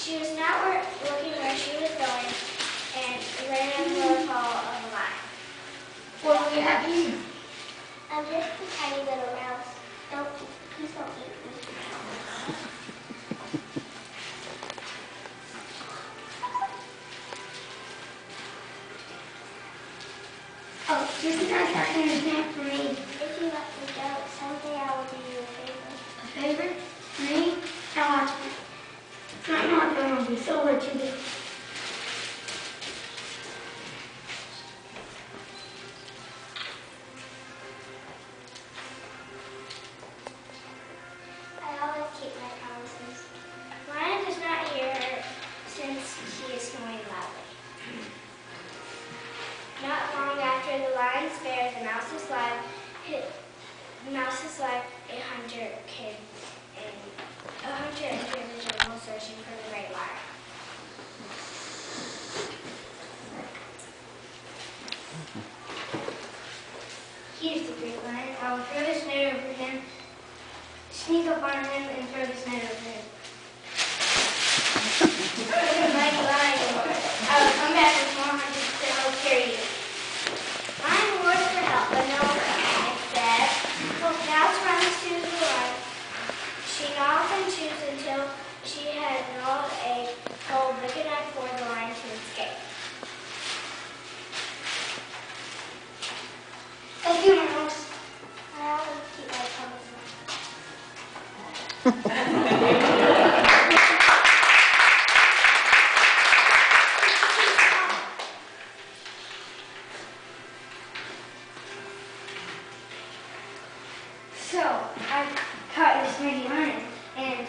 She was not looking where she was going and ran into the fall of a line. What do we have here? I'm just a tiny little mouse. Please don't eat me. Oh, you can have that kind of snack for me. If you let me go, someday I will do you a favor. A favor? Me? Now watch me. I'm not going to be so what you do. I always keep my promises. Lion does not hear her since she is snoring loudly. Not long after the lion spared the mouse's life, a hunter entered the jungle searching for the great lion. Here's the great lion. I will throw this net over him, sneak up on him, and throw this net over him. Mighty lion, I will come back with more hunters to help carry you. Lion roared for help, but no one came. Instead, Mouse runs to the lion. She gnaws and chews until she had gnawed a hole big enough for the lion to escape. Thank you, Mouse. I always keep my promises. So, I caught this mighty lion, and